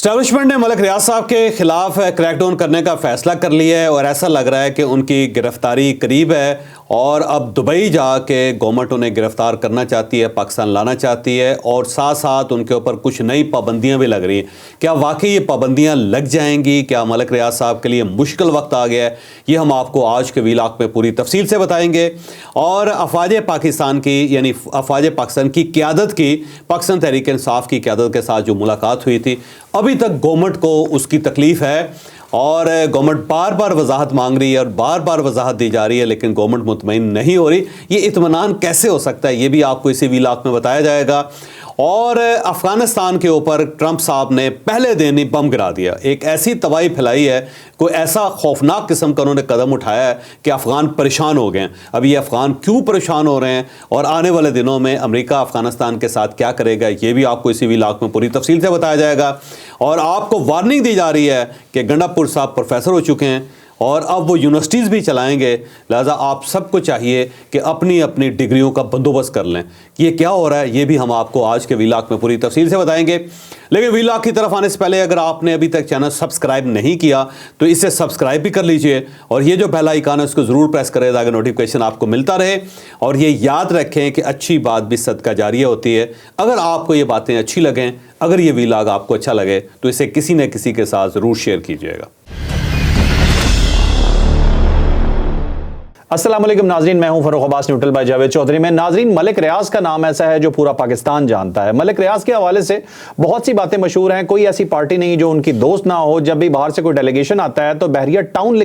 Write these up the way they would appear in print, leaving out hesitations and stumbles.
Establishment نے ملک ریاض صاحب کے خلاف کریک ڈاؤن کرنے کا فیصلہ کر لیا ہے اور ایسا لگ رہا ہے کہ ان کی گرفتاری قریب ہے اور اب دبئی جا کے گورنمنٹ انہیں گرفتار کرنا چاہتی ہے، پاکستان لانا چاہتی ہے اور ساتھ ساتھ ان کے اوپر کچھ نئی پابندیاں بھی لگ رہی ہیں۔ کیا واقعی یہ پابندیاں لگ جائیں گی؟ کیا ملک ریاض صاحب کے لیے مشکل وقت آ گیا ہے؟ یہ ہم آپ کو آج کے ویلاگ میں پوری تفصیل سے بتائیں گے۔ اور افواج پاکستان کی یعنی افواج پاکستان کی قیادت کی، پاکستان تحریک انصاف کی قیادت کے ساتھ جو ملاقات ہوئی تھی، ابھی تک گورنمنٹ کو اس کی تکلیف ہے اور گورنمنٹ بار بار وضاحت مانگ رہی ہے اور بار بار وضاحت دی جا رہی ہے، لیکن گورنمنٹ مطمئن نہیں ہو رہی۔ یہ اطمینان کیسے ہو سکتا ہے، یہ بھی آپ کو اسی ویلاگ میں بتایا جائے گا۔ اور افغانستان کے اوپر ٹرمپ صاحب نے پہلے دن ہی بم گرا دیا، ایک ایسی تباہی پھیلائی ہے، کوئی ایسا خوفناک قسم کا انہوں نے قدم اٹھایا ہے کہ افغان پریشان ہو گئے ہیں۔ اب یہ افغان کیوں پریشان ہو رہے ہیں اور آنے والے دنوں میں امریکہ افغانستان کے ساتھ کیا کرے گا، یہ بھی آپ کو اسی ویلاگ میں پوری تفصیل سے بتایا جائے گا۔ اور آپ کو وارننگ دی جا رہی ہے کہ گنڈا پور صاحب پروفیسر ہو چکے ہیں اور اب وہ یونیورسٹیز بھی چلائیں گے، لہٰذا آپ سب کو چاہیے کہ اپنی اپنی ڈگریوں کا بندوبست کر لیں۔ یہ کیا ہو رہا ہے یہ بھی ہم آپ کو آج کے ویلاگ میں پوری تفصیل سے بتائیں گے۔ لیکن ویلاگ کی طرف آنے سے پہلے اگر آپ نے ابھی تک چینل سبسکرائب نہیں کیا تو اسے سبسکرائب بھی کر لیجئے اور یہ جو بیل آئیکن ہے اس کو ضرور پریس کریں تاکہ نوٹیفیکیشن آپ کو ملتا رہے۔ اور یہ یاد رکھیں کہ اچھی بات بھی صدقہ جاریہ ہوتی ہے۔ اگر آپ کو یہ باتیں اچھی لگیں، اگر یہ ویلاگ آپ کو اچھا لگے تو اسے کسی نہ کسی کے ساتھ ضرور شیئر کیجیے گا۔ السلام علیکم ناظرین، میں ہوں فروخ عباس نیوٹرل بائی جاوید چودھری میں۔ ناظرین، ملک ریاض کا نام ایسا ہے جو پورا پاکستان جانتا ہے۔ ملک ریاض کے حوالے سے بہت سی باتیں مشہور ہیں، کوئی ایسی پارٹی نہیں جو ان کی دوست نہ ہو۔ جب بھی باہر سے کوئی ڈیلیگیشن آتا ہے تو بحریہ ٹاؤن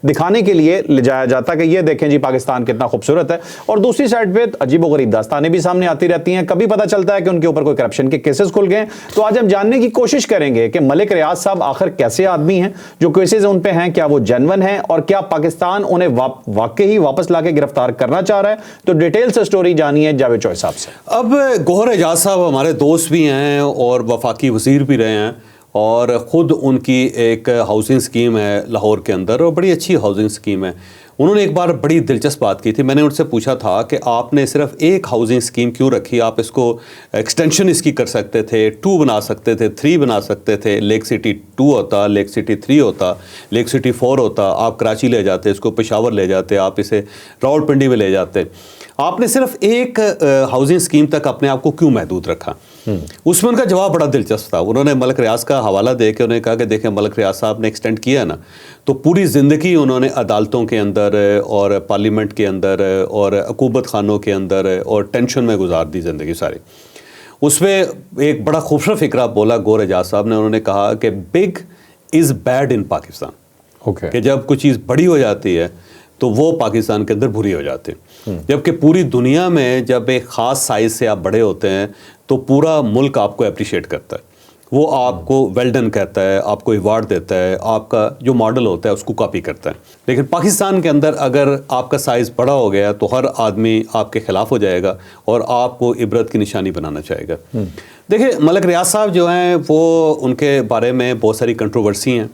دکھانے کے لیے لے جایا جاتا ہے کہ یہ دیکھیں جی پاکستان کتنا خوبصورت ہے، اور دوسری سائڈ پہ عجیب و غریب داستانیں بھی سامنے آتی رہتی ہیں۔ کبھی پتہ چلتا ہے کہ ان کے اوپر کوئی کرپشن کے کیسز کھل گئے۔ تو آج ہم جاننے کی کوشش کریں گے کہ ملک ریاض صاحب آخر کیسے آدمی ہیں، جو کیسز ان پہ ہیں کیا وہ جینون ہیں، اور کیا پاکستان انہیں واقعی واپس لا کے گرفتار کرنا چاہ رہا ہے۔ تو ڈیٹیل سے سٹوری جانیے جاوید چوہے صاحب سے۔ اب گوہر اعجاز صاحب ہمارے دوست بھی ہیں اور وفاقی وزیر بھی رہے ہیں، اور خود ان کی ایک ہاؤسنگ سکیم ہے لاہور کے اندر اور بڑی اچھی ہاؤسنگ سکیم ہے۔ انہوں نے ایک بار بڑی دلچسپ بات کی تھی، میں نے ان سے پوچھا تھا کہ آپ نے صرف ایک ہاؤسنگ سکیم کیوں رکھی، آپ اس کو ایکسٹینشن اس کی کر سکتے تھے، 2 بنا سکتے تھے، 3 بنا سکتے تھے، لیک سٹی 2 ہوتا، لیک سٹی 3 ہوتا، لیک سٹی 4 ہوتا، آپ کراچی لے جاتے، اس کو پشاور لے جاتے، آپ اسے راولپنڈی میں لے جاتے۔ آپ نے صرف ایک ہاؤسنگ سکیم تک اپنے آپ کو کیوں محدود رکھا؟ اس میں ان کا جواب بڑا دلچسپ تھا۔ انہوں نے ملک ریاض کا حوالہ دے کے انہوں نے کہا کہ دیکھیں ملک ریاض صاحب نے ایکسٹینڈ کیا نا تو پوری زندگی انہوں نے عدالتوں کے اندر اور پارلیمنٹ کے اندر اور عقوبت خانوں کے اندر اور ٹینشن میں گزار دی زندگی ساری۔ اس میں ایک بڑا خوبصورت فکرہ بولا گوہر اعجاز صاحب نے، انہوں نے کہا کہ big is bad in Pakistan, کہ جب کوئی چیز بڑی ہو جاتی ہے تو وہ پاکستان کے اندر بری ہو جاتی ہے، جبکہ پوری دنیا میں جب ایک خاص سائز سے آپ بڑے ہوتے ہیں تو پورا ملک آپ کو اپریشیٹ کرتا ہے، وہ آپ کو ویل ڈن کہتا ہے، آپ کو ایوارڈ دیتا ہے، آپ کا جو ماڈل ہوتا ہے اس کو کاپی کرتا ہے۔ لیکن پاکستان کے اندر اگر آپ کا سائز بڑا ہو گیا تو ہر آدمی آپ کے خلاف ہو جائے گا اور آپ کو عبرت کی نشانی بنانا چاہے گا۔ دیکھیں ملک ریاض صاحب جو ہیں وہ ان کے بارے میں بہت ساری کنٹروورسی ہیں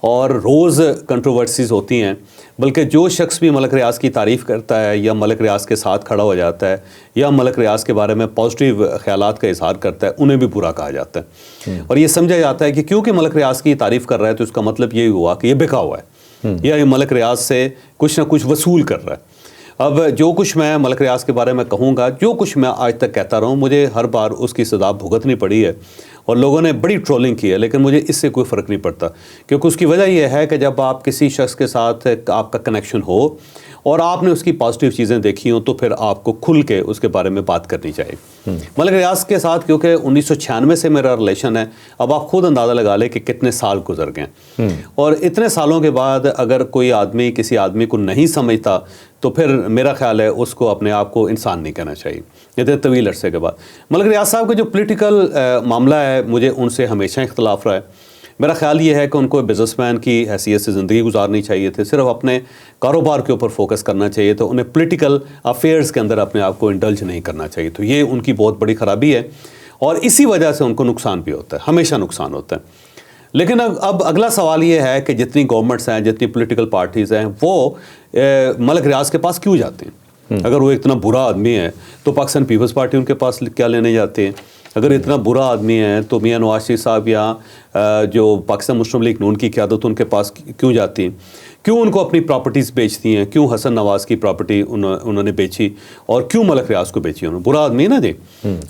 اور روز کنٹروورسیز ہوتی ہیں، بلکہ جو شخص بھی ملک ریاض کی تعریف کرتا ہے یا ملک ریاض کے ساتھ کھڑا ہو جاتا ہے یا ملک ریاض کے بارے میں پازیٹیو خیالات کا اظہار کرتا ہے انہیں بھی برا کہا جاتا ہے، اور یہ سمجھا جاتا ہے کہ کیونکہ ملک ریاض کی تعریف کر رہا ہے تو اس کا مطلب یہی ہوا کہ یہ بکا ہوا ہے یا یہ ملک ریاض سے کچھ نہ کچھ وصول کر رہا ہے۔ اب جو کچھ میں ملک ریاض کے بارے میں کہوں گا، جو کچھ میں آج تک کہتا رہا ہوں، مجھے ہر بار اس کی سزا بھگتنی پڑی ہے اور لوگوں نے بڑی ٹرولنگ کی ہے، لیکن مجھے اس سے کوئی فرق نہیں پڑتا، کیونکہ اس کی وجہ یہ ہے کہ جب آپ کسی شخص کے ساتھ آپ کا کنیکشن ہو اور آپ نے اس کی پازیٹیو چیزیں دیکھی ہوں تو پھر آپ کو کھل کے اس کے بارے میں بات کرنی چاہیے۔ ملک ریاض کے ساتھ کیونکہ 1996 سے میرا ریلیشن ہے، اب آپ خود اندازہ لگا لیں کہ کتنے سال گزر گئے، اور اتنے سالوں کے بعد اگر کوئی آدمی کسی آدمی کو نہیں سمجھتا تو پھر میرا خیال ہے اس کو اپنے آپ کو انسان نہیں کہنا چاہیے اتنے طویل عرصے کے بعد۔ ملک ریاض صاحب کا جو پولیٹیکل معاملہ ہے، مجھے ان سے ہمیشہ اختلاف رہا ہے۔ میرا خیال یہ ہے کہ ان کو بزنس مین کی حیثیت سے زندگی گزارنی چاہیے تھی، صرف اپنے کاروبار کے اوپر فوکس کرنا چاہیے، تو انہیں پولیٹیکل افیئرز کے اندر اپنے آپ کو انڈلج نہیں کرنا چاہیے، تو یہ ان کی بہت بڑی خرابی ہے اور اسی وجہ سے ان کو نقصان بھی ہوتا ہے، ہمیشہ نقصان ہوتا ہے۔ لیکن اب اگلا سوال یہ ہے کہ جتنی گورنمنٹس ہیں، جتنی پولیٹیکل پارٹیز ہیں، وہ ملک ریاض کے پاس کیوں جاتے ہیں؟ اگر وہ اتنا برا آدمی ہے تو پاکستان پیپلز پارٹی ان کے پاس کیا لینے جاتے ہیں؟ اگر اتنا برا آدمی ہے تو میاں نواز شریف صاحب یہاں جو پاکستان مسلم لیگ نون کی قیادت ان کے پاس کیوں جاتی ہیں, کیوں ان کو اپنی پراپرٹیز بیچتی ہیں, کیوں حسن نواز کی پراپرٹی انہوں نے بیچی اور کیوں ملک ریاض کو بیچی انہوں نے؟ برا آدمی ہے نا جی.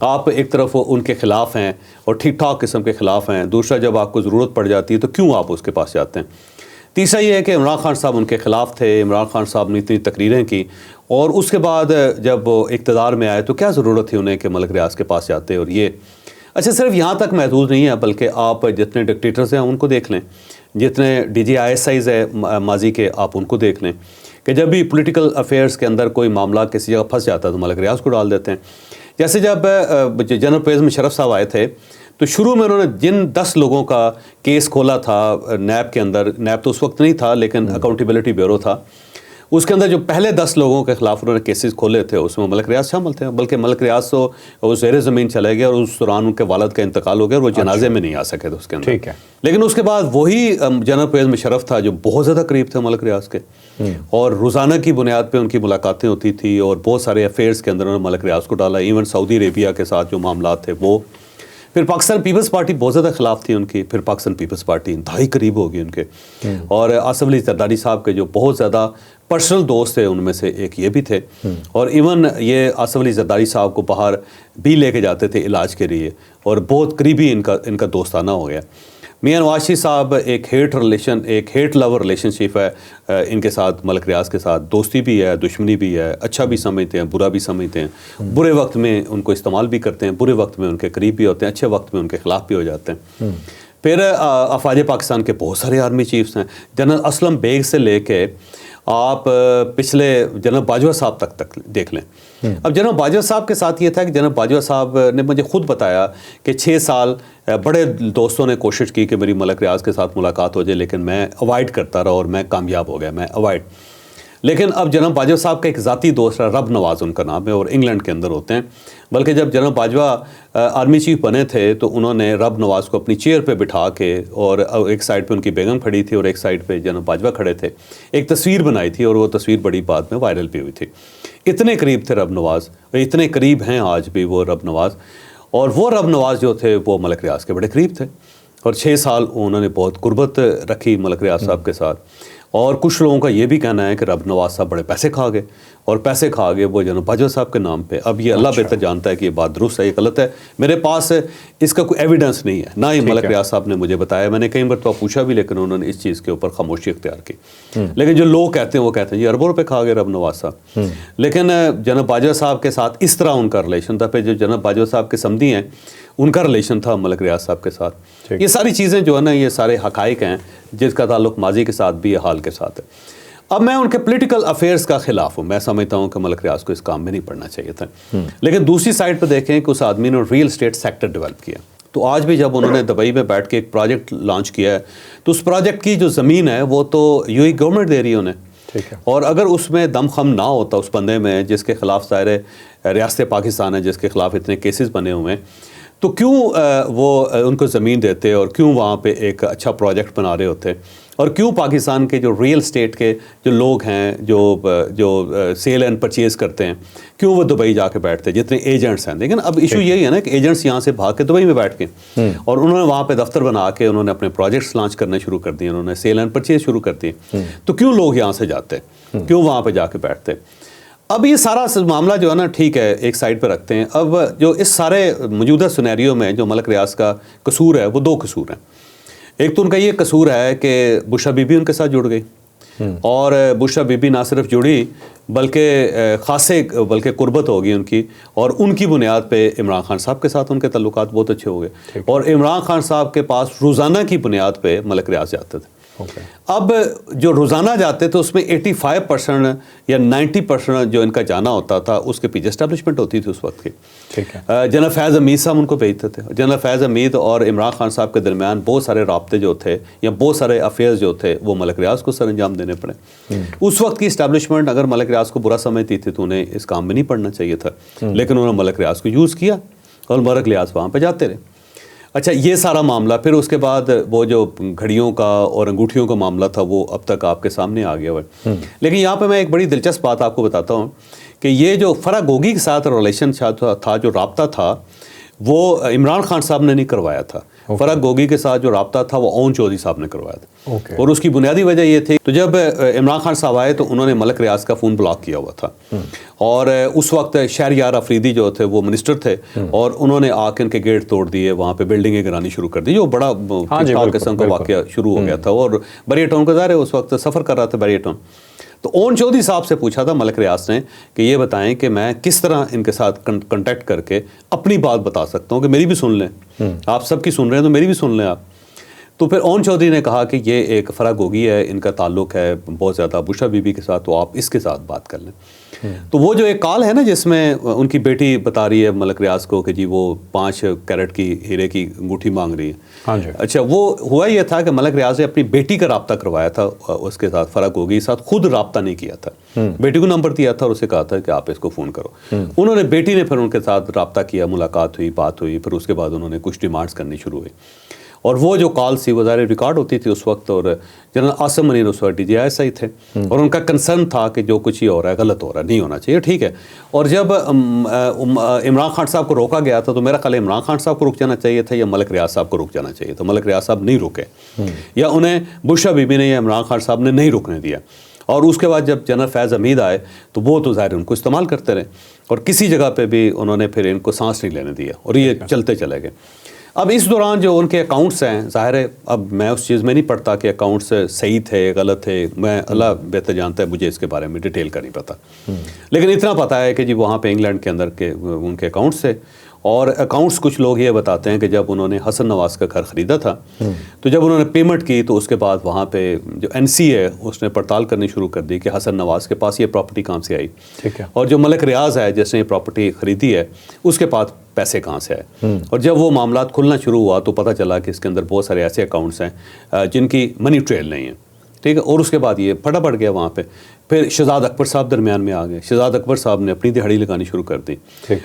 آپ ایک طرف ان کے خلاف ہیں اور ٹھیک ٹھاک قسم کے خلاف ہیں, دوسرا جب آپ کو ضرورت پڑ جاتی ہے تو کیوں آپ اس کے پاس جاتے ہیں. تیسرا یہ ہے کہ عمران خان صاحب ان کے خلاف تھے, عمران خان صاحب نے اتنی تقریریں کی اور اس کے بعد جب وہ اقتدار میں آئے تو کیا ضرورت تھی انہیں کہ ملک ریاض کے پاس جاتے. اور یہ اچھا صرف یہاں تک محدود نہیں ہے, بلکہ آپ جتنے ڈکٹیٹرز ہیں ان کو دیکھ لیں, جتنے D G I S Is ہے ماضی کے آپ ان کو دیکھ لیں کہ جب بھی پولیٹیکل افیئرس کے اندر کوئی معاملہ کسی جگہ پھنس جاتا ہے تو ملک ریاض کو ڈال دیتے ہیں. جیسے جب جنرل پرویز مشرف صاحب آئے تھے تو شروع میں انہوں نے جن 10 لوگوں کا کیس کھولا تھا نیب کے اندر, نیب تو اس وقت نہیں تھا لیکن اکاؤنٹیبلٹی بیورو تھا, اس کے اندر جو پہلے 10 لوگوں کے خلاف انہوں نے کیسز کھولے تھے اس میں ملک ریاض شامل تھے, بلکہ ملک ریاض تو وہ زیر زمین چلے گئے اور اس دوران ان کے والد کا انتقال ہو گیا اور وہ جنازے میں نہیں آ سکے تھے اس کے اندر. ٹھیک ہے. لیکن اس کے بعد وہی جنرل پرویز مشرف تھا جو بہت زیادہ قریب تھے ملک ریاض کے اور روزانہ کی بنیاد پہ ان کی ملاقاتیں ہوتی تھی اور بہت سارے افیئرس کے اندر انہوں نے ملک ریاض کو ڈالا. ایون سعودی عربیہ کے ساتھ جو معاملات تھے وہ, پھر پاکستان پیپلز پارٹی بہت زیادہ خلاف تھی ان کی, پھر پاکستان پیپلز پارٹی انتہائی قریب ہوگی ان کے, اور آصف علی زرداری صاحب کے جو بہت زیادہ پرسنل دوست تھے ان میں سے ایک یہ بھی تھے, اور ایون یہ آصف علی زرداری صاحب کو باہر بھی لے کے جاتے تھے علاج کے لیے اور بہت قریبی ان کا دوستانہ ہو گیا. میاں نواز شریف صاحب ایک ہیٹ لور ریلیشن شپ ہے ان کے ساتھ, ملک ریاض کے ساتھ دوستی بھی ہے, دشمنی بھی ہے, اچھا بھی سمجھتے ہیں, برا بھی سمجھتے ہیں, برے وقت میں ان کو استعمال بھی کرتے ہیں, برے وقت میں ان کے قریب بھی ہوتے ہیں, اچھے وقت میں ان کے خلاف بھی ہو جاتے ہیں. پھر افواج پاکستان کے بہت سارے آرمی چیفز ہیں, جنرل اسلم بیگ سے لے کے آپ پچھلے جنرل باجوہ صاحب تک دیکھ لیں. اب جنرل باجوہ صاحب کے ساتھ یہ تھا کہ جنرل باجوہ صاحب نے مجھے خود بتایا کہ 6 سال بڑے دوستوں نے کوشش کی کہ میری ملک ریاض کے ساتھ ملاقات ہو جائے, لیکن میں اوائڈ کرتا رہا اور میں کامیاب ہو گیا, میں اوائڈ. لیکن اب جنرل باجوہ صاحب کا ایک ذاتی دوست رہا, رب نواز ان کا نام ہے اور انگلینڈ کے اندر ہوتے ہیں, بلکہ جب جنرل باجوہ آرمی چیف بنے تھے تو انہوں نے رب نواز کو اپنی چیئر پہ بٹھا کے, اور ایک سائڈ پہ ان کی بیگم کھڑی تھی اور ایک سائڈ پہ جنرل باجوہ کھڑے تھے, ایک تصویر بنائی تھی اور وہ تصویر بڑی بعد میں وائرل بھی ہوئی تھی. اتنے قریب تھے رب نواز, اتنے قریب ہیں آج بھی وہ رب نواز, اور وہ رب نواز جو تھے وہ ملک ریاض کے بڑے قریب تھے اور 6 سال انہوں نے بہت قربت رکھی ملک ریاض صاحب کے ساتھ. اور کچھ لوگوں کا یہ بھی کہنا ہے کہ رب نواز صاحب بڑے پیسے کھا گئے, اور پیسے کھا گئے وہ جنرل باجوہ صاحب کے نام پہ. اب یہ اللہ بہتر جانتا ہے کہ یہ بات درست ہے یا غلط ہے, میرے پاس اس کا کوئی ایویڈنس نہیں ہے, نہ ہی ملک ریاض صاحب نے مجھے بتایا, میں نے کئی مرتبہ پوچھا بھی لیکن انہوں نے اس چیز کے اوپر خاموشی اختیار کی. لیکن جو لوگ کہتے ہیں وہ کہتے ہیں یہ اربوں روپے کھا گئے رب نواز صاحب. لیکن جنرل باجوہ صاحب کے ساتھ اس طرح ان کا ریلیشن تھا. پھر جو جنرل باجوہ صاحب کے سمدھی ہیں ان کا ریلیشن تھا ملک ریاض صاحب کے ساتھ. یہ ساری چیزیں جو ہے نا, یہ سارے حقائق ہیں جس کا تعلق ماضی کے ساتھ بھی حال کے ساتھ ہے. اب میں ان کے پولیٹیکل افیئرس کا خلاف ہوں, میں سمجھتا ہوں کہ ملک ریاض کو اس کام میں نہیں پڑنا چاہیے تھا. لیکن دوسری سائڈ پہ دیکھیں کہ اس آدمی نے ریئل اسٹیٹ سیکٹر ڈیولپ کیا. تو آج بھی جب انہوں نے دبئی میں بیٹھ کے ایک پروجیکٹ لانچ کیا ہے تو اس پروجیکٹ کی جو زمین ہے وہ تو یو اے گورنمنٹ دے رہی ہے انہیں, اور اگر اس میں دم خم نہ ہوتا اس بندے میں جس کے خلاف ظاہر ریاست پاکستان ہے, جس کے خلاف اتنے کیسز بنے ہوئے ہیں, تو کیوں وہ ان کو زمین دیتے اور کیوں وہاں پہ ایک اچھا پروجیکٹ بنا رہے ہوتے, اور کیوں پاکستان کے جو ریئل اسٹیٹ کے جو لوگ ہیں جو سیل اینڈ پرچیز کرتے ہیں, کیوں وہ دبئی جا کے بیٹھتے ہیں جتنے ایجنٹس ہیں. لیکن اب ایشو یہی ہے نا کہ ایجنٹس یہاں سے بھاگ کے دبئی میں بیٹھ کے, اور انہوں نے وہاں پہ دفتر بنا کے انہوں نے اپنے پروجیکٹس لانچ کرنے شروع کر دیے, انہوں نے سیل اینڈ پرچیز شروع کر دی. تو کیوں لوگ یہاں سے جاتے, کیوں وہاں پہ جا کے بیٹھتے. اب یہ سارا معاملہ جو ہے نا ٹھیک ہے ایک سائڈ پہ رکھتے ہیں. اب جو اس سارے موجودہ سینیریو میں جو ملک ریاض کا قصور ہے وہ 2 قصور ہیں. ایک تو ان کا یہ قصور ہے کہ بشرا بی بی ان کے ساتھ جڑ گئی, اور بشرا بی بی نہ صرف جڑی بلکہ قربت ہوگی ان کی, اور ان کی بنیاد پہ عمران خان صاحب کے ساتھ ان کے تعلقات بہت اچھے ہو گئے, اور عمران خان صاحب کے پاس روزانہ کی بنیاد پہ ملک ریاض جاتے تھے. اب جو روزانہ جاتے تھے اس میں 85% یا 90% جو ان کا جانا ہوتا تھا اس کے پیچھے اسٹیبلشمنٹ ہوتی تھی اس وقت کی. جنرل فیض حمید صاحب ان کو بھیجتے تھے. جنرل فیض حمید اور عمران خان صاحب کے درمیان بہت سارے رابطے جو تھے یا بہت سارے افیئرز جو تھے وہ ملک ریاض کو سر انجام دینے پڑے. اس وقت کی اسٹیبلشمنٹ اگر ملک ریاض کو برا سمجھتی تھی تو انہیں اس کام میں نہیں پڑنا چاہیے تھا, لیکن انہوں نے ملک ریاض کو یوز کیا اور ملک ریاض وہاں پہ جاتے رہے. اچھا یہ سارا معاملہ, پھر اس کے بعد وہ جو گھڑیوں کا اور انگوٹھیوں کا معاملہ تھا وہ اب تک آپ کے سامنے آ گیا ہوا ہے. لیکن یہاں پہ میں ایک بڑی دلچسپ بات آپ کو بتاتا ہوں کہ یہ جو فرح گوگی کے ساتھ ریلیشن تھا, جو رابطہ تھا, وہ عمران خان صاحب نے نہیں کروایا تھا. فرح گوگی کے ساتھ جو رابطہ تھا وہ اون چودھری صاحب نے کروایا تھا. اور اس کی بنیادی وجہ یہ تھی, تو جب عمران خان صاحب آئے تو انہوں نے ملک ریاض کا فون بلاک کیا ہوا تھا, اور اس وقت شہریار افریدی جو تھے وہ منسٹر تھے, اور انہوں نے آ کے ان کے گیٹ توڑ دیے, وہاں پہ بلڈنگیں گرانی شروع کر دی, جو بڑا قسم کا واقعہ شروع ہو گیا تھا. اور بریہ ٹاؤن کا ظاہر ہے اس وقت سفر کر رہا تھا بریہ ٹاؤن. تو اون چودھری صاحب سے پوچھا تھا ملک ریاض نے کہ یہ بتائیں کہ میں کس طرح ان کے ساتھ کنٹیکٹ کر کے اپنی بات بتا سکتا ہوں کہ میری بھی سن لیں, آپ سب کی سن رہے ہیں تو میری بھی سن لیں آپ. تو پھر اون چودھری نے کہا کہ یہ ایک فرح گوگی ہے, ان کا تعلق ہے بہت زیادہ بشرا بی بی کے ساتھ, تو آپ اس کے ساتھ بات کر لیں. تو وہ جو ایک کال ہے نا جس میں ان کی بیٹی بتا رہی ہے ملک ریاض کو کہ جی وہ 5 کیرٹ کی ہیرے کی انگوٹھی مانگ رہی ہے. اچھا, وہ ہوا یہ تھا کہ ملک ریاض نے اپنی بیٹی کا رابطہ کروایا تھا اس کے ساتھ, فرح گوگی کے ساتھ خود رابطہ نہیں کیا تھا. بیٹی کو نمبر دیا تھا اور اسے کہا تھا کہ آپ اس کو فون کرو. انہوں نے, بیٹی نے پھر ان کے ساتھ رابطہ کیا, ملاقات ہوئی, بات ہوئی, پھر اس کے بعد انہوں نے کچھ ڈیمانڈز کرنی شروع ہوئی. اور وہ جو کال سی وہ ظاہر ریکارڈ ہوتی تھی اس وقت, اور جنرل عاصم منیر اس وقت DGI تھے, اور ان کا کنسرن تھا کہ جو کچھ ہی ہو رہا ہے غلط ہو رہا ہے, نہیں ہونا چاہیے, ٹھیک ہے. اور جب عمران خان صاحب کو روکا گیا تھا تو میرا خیال ہے عمران خان صاحب کو رک جانا چاہیے تھا یا ملک ریاض صاحب کو رک جانا چاہیے تھا. ملک ریاض صاحب نہیں رکے, یا انہیں بشرا بی بی نے یا عمران خان صاحب نے نہیں رکنے دیا. اور اس کے بعد جب جنرل فیض حمید آئے تو وہ تو ظاہر ان کو استعمال کرتے رہے, اور کسی جگہ پہ بھی انہوں نے پھر ان کو سانس نہیں لینے دیا, اور یہ چلتے چلے گئے. اب اس دوران جو ان کے اکاؤنٹس ہیں, ظاہر ہے اب میں اس چیز میں نہیں پڑھتا کہ اکاؤنٹس صحیح تھے غلط تھے, میں اللہ بہتر جانتا ہے, مجھے اس کے بارے میں ڈیٹیل کا نہیں پتا, لیکن اتنا پتا ہے کہ جی وہاں پہ انگلینڈ کے اندر کے ان کے اکاؤنٹس تھے. اور اکاؤنٹس کچھ لوگ یہ بتاتے ہیں کہ جب انہوں نے حسن نواز کا گھر خریدا تھا تو جب انہوں نے پیمنٹ کی تو اس کے بعد وہاں پہ جو NC ہے اس نے پڑتال کرنی شروع کر دی کہ حسن نواز کے پاس یہ پراپرٹی کہاں سے آئی, اور جو ملک ریاض ہے جس نے یہ پراپرٹی خریدی ہے اس کے پاس پیسے کہاں سے آئے. اور جب وہ معاملات کھلنا شروع ہوا تو پتہ چلا کہ اس کے اندر بہت سارے ایسے اکاؤنٹس ہیں جن کی منی ٹریل نہیں ہے, ٹھیک ہے. اور اس کے بعد یہ پھٹا پڑ گیا وہاں پہ. پھر شہزاد اکبر صاحب درمیان میں آ گئے. شہزاد اکبر صاحب نے اپنی دہاڑی لگانی شروع کر دی,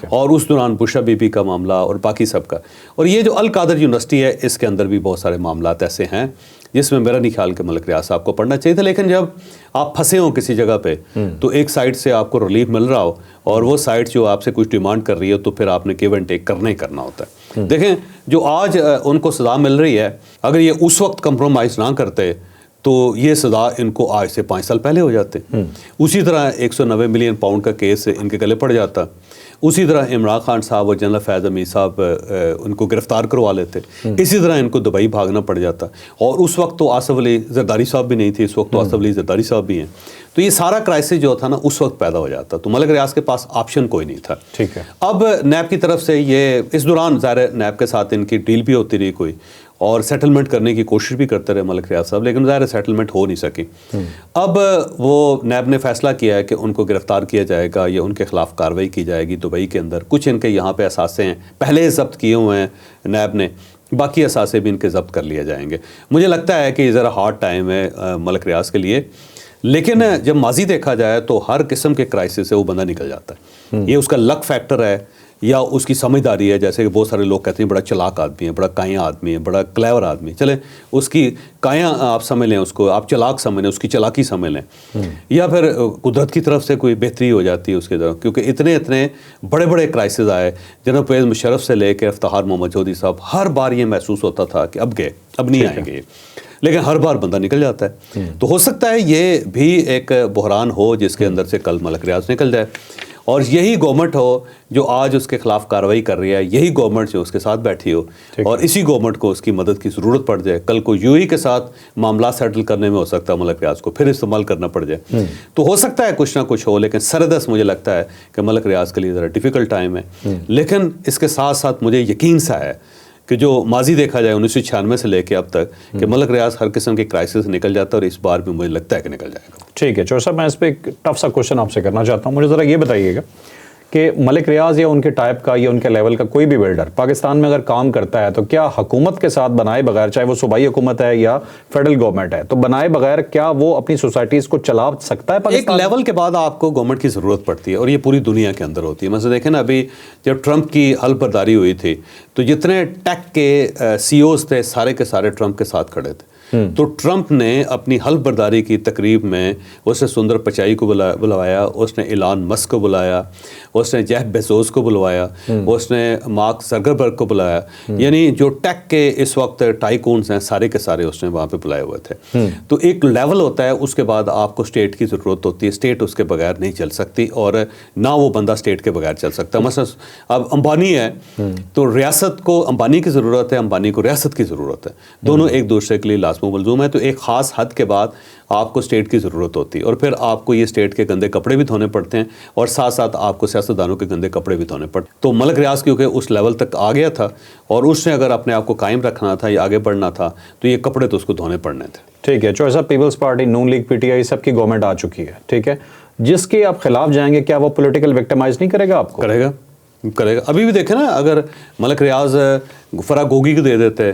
اور اس دوران بشرا بی بی کا معاملہ اور باقی سب کا. اور یہ جو القادر یونیورسٹی ہے اس کے اندر بھی بہت سارے معاملات ایسے ہیں جس میں میرا نہیں خیال کہ ملک ریاض صاحب کو پڑھنا چاہیے تھا. لیکن جب آپ پھنسے ہوں کسی جگہ پہ تو ایک سائڈ سے آپ کو ریلیف مل رہا ہو اور وہ سائڈ جو آپ سے کچھ ڈیمانڈ کر رہی ہے تو پھر آپ نے گیو اینڈ ٹیک کرنا ہی کرنا ہوتا ہے. دیکھیں جو آج ان کو سزا مل رہی ہے, اگر یہ اس وقت کمپرومائز نہ کرتے تو یہ سزا ان کو آج سے 5 سال پہلے ہو جاتے. اسی طرح 190 ملین پاؤنڈ کا کیس ان کے گلے پڑ جاتا. اسی طرح عمران خان صاحب اور جنرل فیض حمید صاحب ان کو گرفتار کروا لیتے. اسی طرح ان کو دبئی بھاگنا پڑ جاتا. اور اس وقت تو آصف علی زرداری صاحب بھی نہیں تھے, اس وقت تو آصف علی زرداری صاحب بھی ہیں. تو یہ سارا کرائسس جو تھا نا اس وقت پیدا ہو جاتا. تو ملک ریاض کے پاس آپشن کوئی نہیں تھا. ٹھیک ہے. اب نیب کی طرف سے یہ اس دوران ظاہر نیب کے ساتھ ان کی ڈیل بھی ہوتی رہی کوئی, اور سیٹلمنٹ کرنے کی کوشش بھی کرتے رہے ملک ریاض صاحب, لیکن ظاہر سیٹلمنٹ ہو نہیں سکی. اب وہ نیب نے فیصلہ کیا ہے کہ ان کو گرفتار کیا جائے گا یا ان کے خلاف کارروائی کی جائے گی دبئی کے اندر. کچھ ان کے یہاں پہ اثاثے ہیں پہلے ضبط کیے ہوئے ہیں نیب نے, باقی اثاثے بھی ان کے ضبط کر لیے جائیں گے. مجھے لگتا ہے کہ یہ ذرا ہارڈ ٹائم ہے ملک ریاض کے لیے, لیکن جب ماضی دیکھا جائے تو ہر قسم کے کرائسس سے وہ بندہ نکل جاتا ہے. یہ اس کا لک فیکٹر ہے یا اس کی سمجھداری ہے. جیسے کہ بہت سارے لوگ کہتے ہیں بڑا چلاک آدمی ہے, بڑا کائیں آدمی ہے, بڑا کلیور آدمی ہے. چلیں اس کی کائیں آپ سمجھ لیں, اس کو آپ چلاک سمجھ لیں, اس کی چلاکی سمجھ لیں, یا پھر قدرت کی طرف سے کوئی بہتری ہو جاتی ہے اس کے طرف. کیونکہ اتنے بڑے بڑے کرائسس آئے, جنرل پرویز مشرف سے لے کے افتخار محمد چودھری صاحب, ہر بار یہ محسوس ہوتا تھا کہ اب گئے, اب نہیں آئیں گے, لیکن ہر بار بندہ نکل جاتا ہے. تو ہو سکتا ہے یہ بھی ایک بحران ہو جس کے اندر سے کل ملک ریاض نکل جائے, اور یہی گورنمنٹ ہو جو آج اس کے خلاف کارروائی کر رہی ہے, یہی گورنمنٹ جو اس کے ساتھ بیٹھی ہو, اور اسی گورنمنٹ کو اس کی مدد کی ضرورت پڑ جائے. کل کو UAE کے ساتھ معاملات سیٹل کرنے میں ہو سکتا ہے ملک ریاض کو پھر استعمال کرنا پڑ جائے. تو ہو سکتا ہے کچھ نہ کچھ ہو, لیکن سردست مجھے لگتا ہے کہ ملک ریاض کے لیے ذرا ڈیفیکلٹ ٹائم ہے. لیکن اس کے ساتھ ساتھ مجھے یقین سا ہے کہ جو ماضی دیکھا جائے 1996 سے لے کے اب تک کہ ملک ریاض ہر قسم کے کرائسس سے نکل جاتا ہے, اور اس بار بھی مجھے لگتا ہے کہ نکل جائے گا. ٹھیک ہے چور صاحب, میں اس پہ ایک ٹف سا کوشچن آپ سے کرنا چاہتا ہوں. مجھے ذرا یہ بتائیے گا کہ ملک ریاض یا ان کے ٹائپ کا یا ان کے لیول کا کوئی بھی بلڈر پاکستان میں اگر کام کرتا ہے تو کیا حکومت کے ساتھ بنائے بغیر, چاہے وہ صوبائی حکومت ہے یا فیڈرل گورنمنٹ ہے, تو بنائے بغیر کیا وہ اپنی سوسائٹیز کو چلا سکتا ہے پاکستان؟ ایک لیول کے بعد آپ کو گورنمنٹ کی ضرورت پڑتی ہے, اور یہ پوری دنیا کے اندر ہوتی ہے. مثلا دیکھیں نا, ابھی جب ٹرمپ کی حلف برداری ہوئی تھی تو جتنے ٹیک کے CEOs تھے سارے کے سارے ٹرمپ کے ساتھ کھڑے تھے. تو ٹرمپ نے اپنی حلف برداری کی تقریب میں اس نے سندر پچائی کو بلوایا, اس نے ایلان مسک کو بلایا, اس نے جیف بیزوس کو بلوایا, اس نے مارک زکربرگ کو بلایا, یعنی جو ٹیک کے اس وقت ٹائکونز ہیں سارے کے سارے اس نے وہاں پہ بلائے ہوئے تھے. تو ایک لیول ہوتا ہے, اس کے بعد آپ کو اسٹیٹ کی ضرورت ہوتی ہے, اسٹیٹ اس کے بغیر نہیں چل سکتی, اور نہ وہ بندہ اسٹیٹ کے بغیر چل سکتا. مثلا اب امبانی ہے تو ریاست کو امبانی کی ضرورت ہے, امبانی کو ریاست کی ضرورت ہے, دونوں ایک دوسرے کے لیے لازم و ملزوم ہے. تو ایک خاص حد کے بعد آپ کو اسٹیٹ کی ضرورت ہوتی ہے, اور پھر آپ کو یہ اسٹیٹ کے گندے کپڑے بھی دھونے پڑتے ہیں, اور ساتھ ساتھ آپ کو سیاستدانوں کے گندے کپڑے بھی دھونے پڑتے. تو ملک ریاض کیونکہ اس لیول تک آ گیا تھا, اور اس نے اگر اپنے آپ کو قائم رکھنا تھا یا آگے بڑھنا تھا, تو یہ کپڑے تو اس کو دھونے پڑنے تھے. ٹھیک ہے, choice of Peoples Party, Noon League, P T I, سب کی گورنمنٹ آ چکی ہے, ٹھیک ہے, جس کے آپ خلاف جائیں گے, کیا وہ پولیٹیکل وکٹمائز نہیں کرے گا آپ کو؟ کرے گا. ابھی بھی دیکھیں نا, اگر ملک ریاض فرا گوگی کو دے دیتے,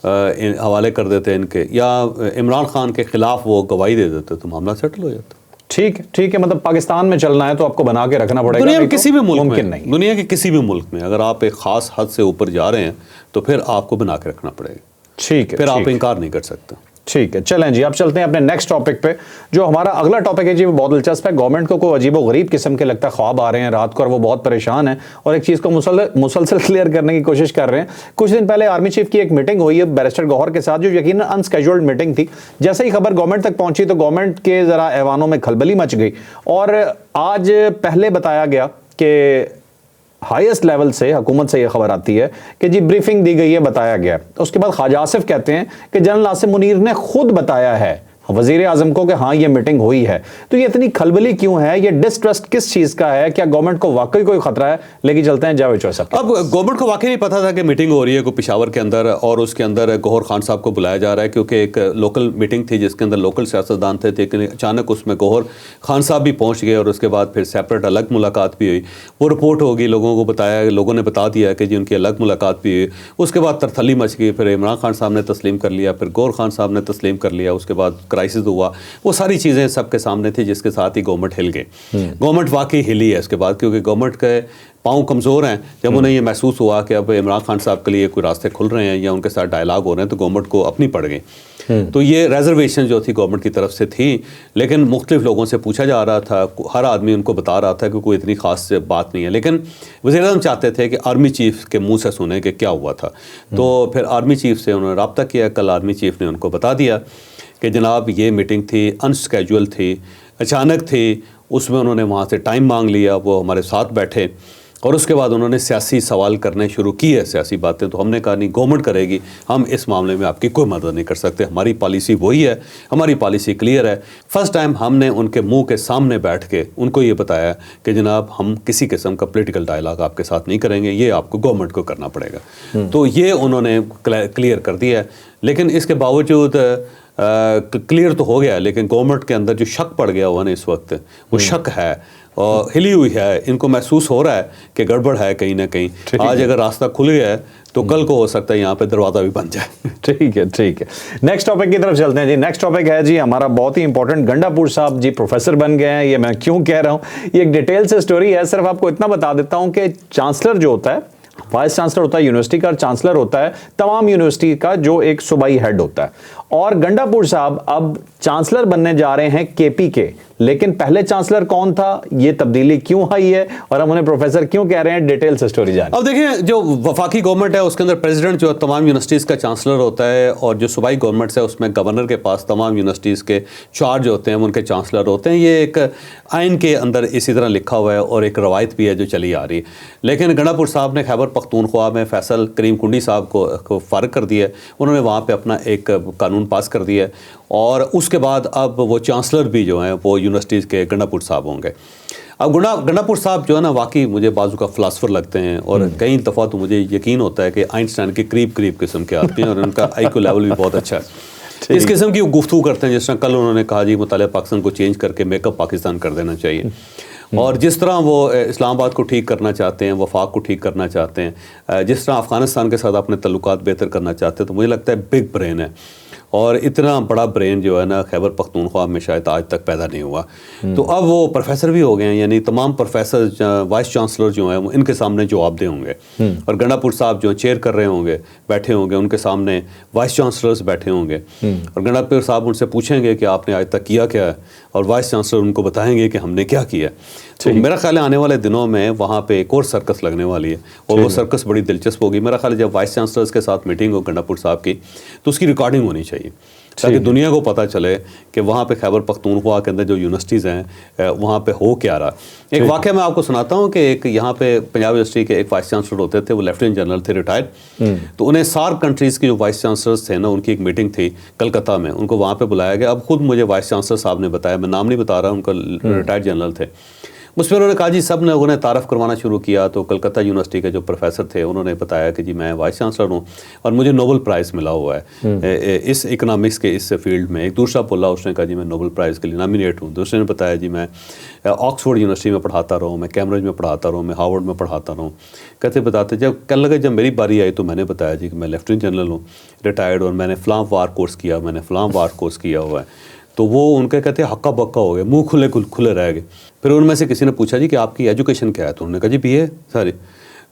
حوالے کر دیتے ان کے, یا عمران خان کے خلاف وہ گواہی دے دیتے, تو معاملہ سیٹل ہو جاتا. ٹھیک ہے, مطلب پاکستان میں چلنا ہے تو آپ کو بنا کے رکھنا پڑے گا. دنیا میں کسی بھی ملک ممکن میں, نہیں, دنیا کے کسی بھی ملک میں اگر آپ ایک خاص حد سے اوپر جا رہے ہیں تو پھر آپ کو بنا کے رکھنا پڑے گا. ٹھیک ہے, پھر آپ انکار نہیں کر سکتے. ٹھیک ہے, چلیں جی, اب چلتے ہیں اپنے نیکسٹ ٹاپک پہ. جو ہمارا اگلا ٹاپک ہے جی, وہ بہت دلچسپ ہے. گورنمنٹ کو کوئی عجیب و غریب قسم کے لگتا ہے خواب آ رہے ہیں رات کو, اور وہ بہت پریشان ہیں, اور ایک چیز کو مسلسل کلیئر کرنے کی کوشش کر رہے ہیں. کچھ دن پہلے آرمی چیف کی ایک میٹنگ ہوئی ہے بیرسٹر گوہر کے ساتھ, جو یقیناً انسکیجولڈ میٹنگ تھی. جیسے ہی خبر گورنمنٹ تک پہنچی تو گورنمنٹ کے ذرا ایوانوں میں کھلبلی مچ گئی, اور آج پہلے بتایا گیا کہ ہائیسٹ لیول سے حکومت سے یہ خبر آتی ہے کہ جی بریفنگ دی گئی ہے, بتایا گیا. اس کے بعد خواجہ آصف کہتے ہیں کہ جنرل عاصم منیر نے خود بتایا ہے وزیر اعظم کو کہ ہاں یہ میٹنگ ہوئی ہے. تو یہ اتنی کھلبلی کیوں ہے, یہ ڈسٹرسٹ کس چیز کا ہے, کیا گورنمنٹ کو واقعی کوئی خطرہ ہے؟ لے کے چلتے ہیں جاوید چوہے صاحب. اب گورنمنٹ کو واقعی نہیں پتا تھا کہ میٹنگ ہو رہی ہے کوئی پشاور کے اندر, اور اس کے اندر گوہر خان صاحب کو بلایا جا رہا ہے, کیونکہ ایک لوکل میٹنگ تھی جس کے اندر لوکل سیاستدان تھے, لیکن اچانک اس میں گوہر خان صاحب بھی پہنچ گئے, اور اس کے بعد پھر سیپریٹ الگ ملاقات بھی ہوئی. وہ رپورٹ ہوگی, لوگوں کو بتایا, لوگوں نے بتا دیا کہ جی ان کی الگ ملاقات بھی ہوئی. اس کے بعد ترتھلی مچ گئی, پھر عمران خان صاحب نے تسلیم کر لیا, پھر گوہر خان صاحب نے تسلیم کر لیا, اس کے بعد کرائسس ہوا. وہ ساری چیزیں سب کے سامنے تھی, جس کے ساتھ ہی گورنمنٹ ہل گئی. گورنمنٹ واقعی ہلی ہے اس کے بعد, کیونکہ گورنمنٹ کے پاؤں کمزور ہیں. جب انہیں یہ محسوس ہوا کہ اب عمران خان صاحب کے لیے کوئی راستے کھل رہے ہیں یا ان کے ساتھ ڈائلاگ ہو رہے ہیں, تو گورنمنٹ کو اپنی پڑ گئی. تو یہ ریزرویشن جو تھی گورنمنٹ کی طرف سے تھی, لیکن مختلف لوگوں سے پوچھا جا رہا تھا, ہر آدمی ان کو بتا رہا تھا کہ کوئی اتنی خاص بات نہیں ہے. لیکن وزیر اعظم چاہتے تھے کہ آرمی چیف کے منہ سے سنیں کہ کیا ہوا تھا. تو پھر آرمی چیف سے انہوں نے رابطہ کیا. کل آرمی چیف نے ان کو بتا دیا کہ جناب یہ میٹنگ تھی, انسکیجول تھی, اچانک تھی. اس میں انہوں نے وہاں سے ٹائم مانگ لیا, وہ ہمارے ساتھ بیٹھے, اور اس کے بعد انہوں نے سیاسی سوال کرنے شروع کیے, سیاسی باتیں. تو ہم نے کہا نہیں, گورنمنٹ کرے گی, ہم اس معاملے میں آپ کی کوئی مدد نہیں کر سکتے, ہماری پالیسی وہی ہے, ہماری پالیسی کلیئر ہے. فرسٹ ٹائم ہم نے ان کے منہ کے سامنے بیٹھ کے ان کو یہ بتایا کہ جناب ہم کسی قسم کا پولیٹیکل ڈائلاگ آپ کے ساتھ نہیں کریں گے, یہ آپ کو گورنمنٹ کو کرنا پڑے گا. تو یہ انہوں نے کلیئر کر دیا ہے. لیکن اس کے باوجود کلیئر تو ہو گیا, لیکن گورنمنٹ کے اندر جو شک پڑ گیا ہوا نا اس وقت, وہ شک ہے اور ہلی ہوئی ہے. ان کو محسوس ہو رہا ہے کہ گڑبڑ ہے کہیں نہ کہیں. آج اگر راستہ کھل گیا ہے تو کل کو ہو سکتا ہے یہاں پہ دروازہ بھی بن جائے. ٹھیک ہے. نیکسٹ ٹاپک کی طرف چلتے ہیں جی. نیکسٹ ٹاپک ہے جی ہمارا بہت ہی امپورٹنٹ. گنڈا پور صاحب جی پروفیسر بن گئے ہیں. یہ میں کیوں کہہ رہا ہوں, یہ ایک ڈیٹیل سے سٹوری ہے. صرف آپ کو اتنا بتا دیتا ہوں کہ چانسلر جو ہوتا ہے, وائس چانسلر ہوتا ہے یونیورسٹی کا, اور چانسلر ہوتا ہے تمام یونیورسٹی کا جو ایک صوبائی ہیڈ ہوتا ہے. اور گنڈا پور صاحب اب چانسلر بننے جا رہے ہیں کے پی کے. لیکن پہلے چانسلر کون تھا, یہ تبدیلی کیوں آئی ہے, اور ہم انہیں پروفیسر کیوں کہہ رہے ہیں, ڈیٹیل سے سٹوری جانیں. اب دیکھیں, جو وفاقی گورنمنٹ ہے اس کے اندر پریزیڈنٹ جو تمام یونیورسٹیز کا چانسلر ہوتا ہے, اور جو صوبائی گورنمنٹس ہے اس میں گورنر کے پاس تمام یونیورسٹیز کے چارج ہوتے ہیں, ان کے چانسلر ہوتے ہیں. یہ ایک آئین کے اندر اسی طرح لکھا ہوا ہے, اور ایک روایت بھی ہے جو چلی آ رہی ہے. لیکن گنڈا پور صاحب نے خیبر پختونخوا میں فیصل کریم کنڈی صاحب کو فارغ کر دیا. انہوں نے وہاں پہ اپنا ایک قانون پاس کر دیا, اور اس کے بعد اب وہ چانسلر بھی جو ہیں وہ یونیورسٹیز کے گنڈا پور صاحب ہوں گے. اب گنڈا پور صاحب جو ہے نا, واقعی مجھے بازو کا فلاسفر لگتے ہیں, اور کئی دفعہ تو مجھے یقین ہوتا ہے کہ آئنسٹائن کے قریب قسم کے آدمی ہیں, اور ان کا آئی کیو لیول بھی بہت اچھا ہے. اس قسم کی گفتگو کرتے ہیں, جس طرح کل انہوں نے کہا جی مطالعہ پاکستان کو چینج کر کے میک اپ پاکستان کر دینا چاہیے. اور جس طرح وہ اسلام آباد کو ٹھیک کرنا چاہتے ہیں, وفاق کو ٹھیک کرنا چاہتے ہیں, جس طرح افغانستان کے ساتھ اپنے تعلقات بہتر کرنا چاہتے ہیں, تو مجھے لگتا ہے بگ برین ہے. اور اتنا بڑا برین جو ہے نا خیبر پختونخوا میں شاید آج تک پیدا نہیں ہوا. تو اب وہ پروفیسر بھی ہو گئے ہیں, یعنی تمام پروفیسر وائس چانسلر جو ہیں وہ ان کے سامنے جواب دہ ہوں گے, اور گنڈا پور صاحب جو چیئر کر رہے ہوں گے, بیٹھے ہوں گے, ان کے سامنے وائس چانسلرز بیٹھے ہوں گے, اور گنڈا پور صاحب ان سے پوچھیں گے کہ آپ نے آج تک کیا کیا ہے, اور وائس چانسلر ان کو بتائیں گے کہ ہم نے کیا کیا. تو میرا خیال ہے آنے والے دنوں میں وہاں پہ ایک اور سرکس لگنے والی ہے, اور وہ سرکس بڑی دلچسپ ہوگی. میرا خیال ہے جب وائس چانسلرز کے ساتھ میٹنگ ہو گنڈا پور صاحب کی تو اس کی ریکارڈنگ ہونی چاہیے, تاکہ دنیا کو پتہ چلے کہ وہاں پہ خیبر پختونخوا کے اندر جو یونیورسٹیز ہیں وہاں پہ ہو کیا رہا. ایک واقعہ میں آپ کو سناتا ہوں کہ ایک یہاں پہ پنجاب یونیورسٹی کے ایک وائس چانسلر ہوتے تھے, وہ لیفٹیننٹ جنرل تھے, ریٹائرڈ. تو انہیں سارک کنٹریز کی جو وائس چانسلرز تھے نا, ان کی ایک میٹنگ تھی کلکتہ میں, ان کو وہاں پہ بلایا گیا. اب خود مجھے وائس چانسلر صاحب نے بتایا, میں نام نہیں بتا رہا, ان کا ریٹائرڈ جنرل تھے. اس پہ انہوں نے کہا جی سب نے انہیں تعارف کروانا شروع کیا. تو کلکتہ یونیورسٹی کے جو پروفیسر تھے انہوں نے بتایا کہ جی میں وائس چانسلر ہوں اور مجھے نوبل پرائز ملا ہوا ہے اس اکنامکس کے اس فیلڈ میں. ایک دوسرا بولا, اس نے کہا جی میں نوبل پرائز کے لیے نامینیٹ ہوں. دوسرے نے بتایا جی میں آکسفورڈ یونیورسٹی میں پڑھاتا رہا ہوں, میں کیمبرج میں پڑھاتا رہا ہوں, میں ہارورڈ میں پڑھاتا رہا ہوں. کہتے بتاتے جب کہنے لگے جب میری باری آئی تو میں نے بتایا جی کہ میں لیفٹیننٹ جنرل ہوں, ریٹائرڈ, اور میں نے فلاں وار کورس کیا, میں نے فلاں وار کورس کیا ہوا ہے. تو وہ ان کے کہتے ہکا بکا ہو گئے, منہ کھلے رہ گئے. پھر ان میں سے کسی نے پوچھا جی کہ آپ کی ایجوکیشن کیا ہے؟ تو انہوں نے کہا جی BA ساری.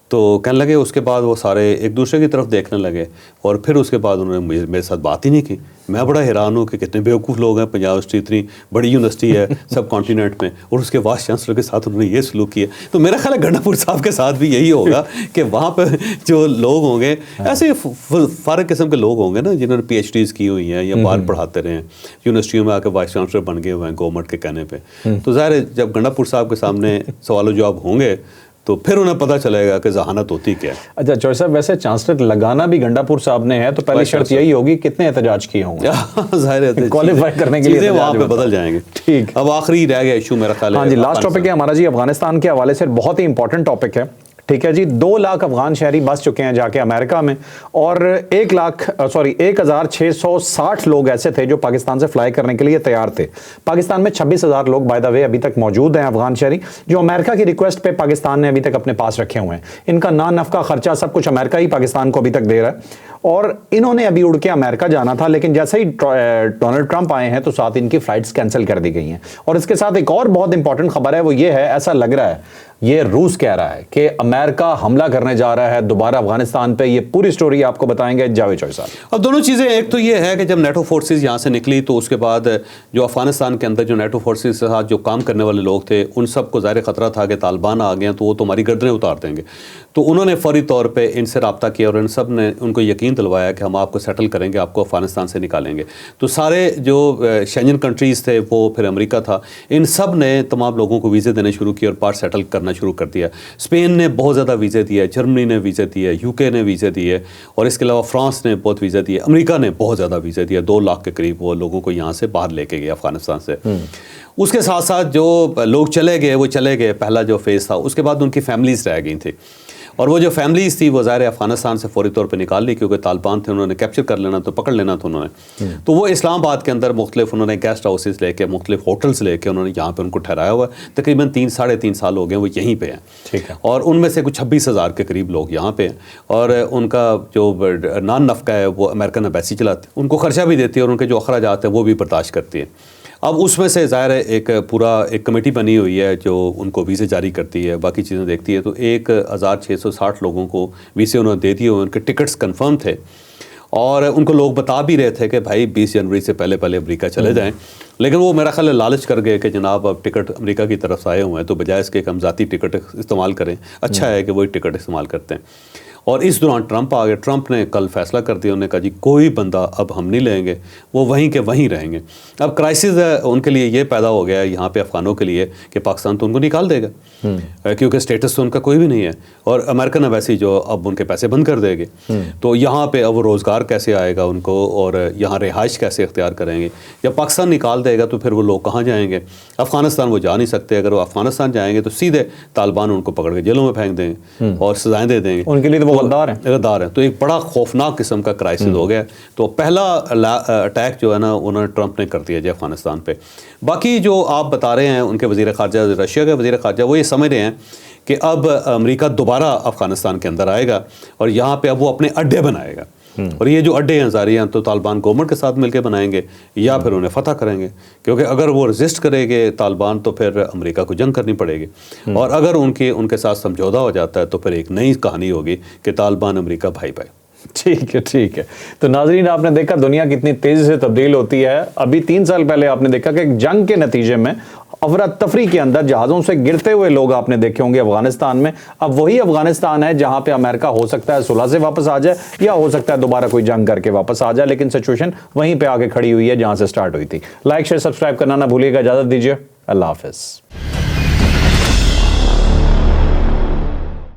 تو کہنے لگے اس کے بعد وہ سارے ایک دوسرے کی طرف دیکھنے لگے, اور پھر اس کے بعد انہوں نے میرے ساتھ بات ہی نہیں کی. میں بڑا حیران ہوں کہ کتنے بیوقوف لوگ ہیں, پنجاب یونیورسٹی اتنی بڑی یونیورسٹی ہے سب کانٹیننٹ میں, اور اس کے وائس چانسلر کے ساتھ انہوں نے یہ سلوک کیا. تو میرا خیال ہے گنڈا پور صاحب کے ساتھ بھی یہی ہوگا کہ وہاں پہ جو لوگ ہوں گے ایسے فارغ قسم کے لوگ ہوں گے نا, جنہوں نے PhDs کی ہوئی ہیں یا باہر پڑھاتے رہے ہیں, یونیورسٹیوں میں آ کے وائس چانسلر بن گئے ہوئے ہیں گورنمنٹ کے کہنے پہ. تو ظاہر ہے جب گنڈا پور صاحب کے سامنے سوال و جواب ہوں گے تو پھر انہیں پتہ چلے گا کہ ذہانت ہوتی کیا ہے. اچھا چوہدری صاحب, ویسے چانسلر لگانا بھی گنڈا پور صاحب نے ہے, تو پہلی شرط یہی ہوگی کتنے احتجاج کیے ہوں گے ظاہر ہے کوالیفائی کرنے کے لیے وہاں پہ بدل جائیں گے. ٹھیک, اب آخری رہ گیا ایشو میرا خیال ہے. ہاں جی, لاسٹ ٹاپک ہے ہمارا جی افغانستان کے حوالے سے, بہت ہی امپورٹنٹ ٹاپک ہے. ٹھیک ہے جی, 2 لاکھ افغان شہری بس چکے ہیں جا کے امریکہ میں, اور 1660 لوگ ایسے تھے جو پاکستان سے فلائی کرنے کے لیے تیار تھے. پاکستان میں 26,000 لوگ بائی دا وے ابھی تک موجود ہیں افغان شہری, جو امریکہ کی ریکویسٹ پہ پاکستان نے ابھی تک اپنے پاس رکھے ہوئے ہیں. ان کا نفقہ خرچہ سب کچھ امریکہ ہی پاکستان کو ابھی تک دے رہا ہے, اور انہوں نے ابھی اڑ کے امریکہ جانا تھا, لیکن جیسے ہی ڈونلڈ ٹرمپ آئے ہیں تو ساتھ ان کی فلائٹس کینسل کر دی گئی ہیں. اور اس کے ساتھ ایک اور بہت امپورٹنٹ خبر ہے, وہ یہ ہے, ایسا لگ رہا ہے یہ روس کہہ رہا ہے کہ امریکہ حملہ کرنے جا رہا ہے دوبارہ افغانستان پہ. یہ پوری سٹوری آپ کو بتائیں گے جاوید چوہدری صاحب. اب دونوں چیزیں, ایک تو یہ ہے کہ جب نیٹو فورسز یہاں سے نکلی تو اس کے بعد جو افغانستان کے اندر جو نیٹو فورسز کے ساتھ جو کام کرنے والے لوگ تھے ان سب کو ظاہر خطرہ تھا کہ طالبان آ گئے ہیں تو وہ تو ہماری گردنیں اتار دیں گے. تو انہوں نے فوری طور پہ ان سے رابطہ کیا, اور ان سب نے ان کو یقین دلوایا کہ ہم آپ کو سیٹل کریں گے, آپ کو افغانستان سے نکالیں گے. تو سارے جو شینجن کنٹریز تھے, وہ پھر امریکہ تھا, ان سب نے تمام لوگوں کو ویزے دینے شروع کیے اور پارٹ سیٹل کرنا شروع کر دیا. اسپین نے بہت زیادہ ویزے دیے, جرمنی نے ویزے دیے, UK نے ویزے دیے, اور اس کے علاوہ فرانس نے بہت ویزے دیے, امریکہ نے بہت زیادہ ویزے دیے. 2 لاکھ کے قریب وہ لوگوں کو یہاں سے باہر لے کے گئے افغانستان سے. اس کے ساتھ ساتھ جو لوگ چلے گئے وہ چلے گئے, پہلا جو فیز تھا. اس کے بعد ان کی فیملیز رہ گئی تھیں, اور وہ جو فیملیز تھی وہ ظاہر افغانستان سے فوری طور پہ نکال لی, کیونکہ طالبان تھے, انہوں نے کیپچر کر لینا, تو پکڑ لینا تھا انہوں نے. تو وہ اسلام آباد کے اندر مختلف انہوں نے گیسٹ ہاؤسز لے کے, مختلف ہوٹلز لے کے انہوں نے یہاں پہ ان کو ٹھہرایا ہوا ہے. تقریباً 3-3.5 سال ہو گئے وہ یہیں پہ ہیں. ٹھیک ہے, اور ان میں سے کچھ 26,000 کے قریب لوگ یہاں پہ ہیں, اور ان کا جو نفقہ ہے وہ امریکن ایمبیسی چلاتے ہیں, ان کو خرچہ بھی دیتی ہے, اور ان کے جو اخراجات ہیں وہ بھی برداشت کرتی ہے. اب اس میں سے ظاہر ہے ایک کمیٹی بنی ہوئی ہے جو ان کو ویزے جاری کرتی ہے, باقی چیزیں دیکھتی ہے. تو 1660 لوگوں کو ویزے انہوں نے دے دیے, ان کے ٹکٹس کنفرم تھے, اور ان کو لوگ بتا بھی رہے تھے کہ بھائی 20 جنوری سے پہلے امریکہ چلے جائیں. لیکن وہ میرا خیال ہے لالچ کر گئے کہ جناب اب ٹکٹ امریکہ کی طرف سے آئے ہوئے ہیں, تو بجائے اس کے کہ ہم ذاتی ٹکٹ استعمال کریں, اچھا ہے کہ وہی ٹکٹ استعمال کرتے ہیں. اور اس دوران ٹرمپ آ گئے. ٹرمپ نے کل فیصلہ کر دیا, انہوں نے کہا جی کوئی بندہ اب ہم نہیں لیں گے, وہ وہیں کے وہیں رہیں گے. اب کرائسس ان کے لیے یہ پیدا ہو گیا ہے یہاں پہ افغانوں کے لیے کہ پاکستان تو ان کو نکال دے گا, کیونکہ اسٹیٹس تو ان کا کوئی بھی نہیں ہے, اور امریکن ایمبیسی جو اب ان کے پیسے بند کر دے گی. تو یہاں پہ اب روزگار کیسے آئے گا ان کو, اور یہاں رہائش کیسے اختیار کریں گے. جب پاکستان نکال دے گا تو پھر وہ لوگ کہاں جائیں گے؟ افغانستان وہ جا نہیں سکتے. اگر وہ افغانستان جائیں گے تو سیدھے طالبان ان کو پکڑ کے جیلوں میں پھینک دیں گے اور سزائیں دے دیں گے. ان کے لیے تو وہ غدار ہیں. تو ایک بڑا خوفناک قسم کا کرائسس ہو گیا. تو پہلا اٹیک جو ہے نا انہوں نے ٹرمپ نے کر دیا جی افغانستان پہ. باقی جو آپ بتا رہے ہیں ان کے وزیر خارجہ, رشیا کے وزیر خارجہ, وہ یہ سمجھ رہے ہیں کہ اب امریکہ دوبارہ افغانستان کے اندر آئے گا, اور یہاں پہ اب وہ اپنے اڈے بنائے گا. اور یہ جو اڈے ہیں ظاہر ہیں تو طالبان گورنمنٹ کے ساتھ مل کے بنائیں گے یا پھر انہیں فتح کریں گے، کیونکہ اگر وہ رزسٹ کرے گے طالبان تو پھر امریکہ کو جنگ کرنی پڑے گی، اور اگر ان کے ساتھ سمجھوتا ہو جاتا ہے تو پھر ایک نئی کہانی ہوگی کہ طالبان امریکہ بھائی بھائی۔ ٹھیک ہے۔ تو ناظرین آپ نے دیکھا دنیا کتنی تیزی سے تبدیل ہوتی ہے۔ ابھی 3 سال پہلے آپ نے دیکھا کہ ایک جنگ کے نتیجے میں افراتفری کے اندر جہازوں سے گرتے ہوئے لوگ آپ نے دیکھے ہوں گے افغانستان میں۔ اب وہی افغانستان ہے جہاں پہ امریکہ ہو سکتا ہے صلح سے واپس آ جائے یا ہو سکتا ہے دوبارہ کوئی جنگ کر کے واپس آ جائے، لیکن سچویشن وہیں پہ آ کے کھڑی ہوئی ہے جہاں سے سٹارٹ ہوئی تھی۔ لائک شیئر سبسکرائب کرنا نہ بھولیے گا۔ اجازت دیجیے، اللہ حافظ۔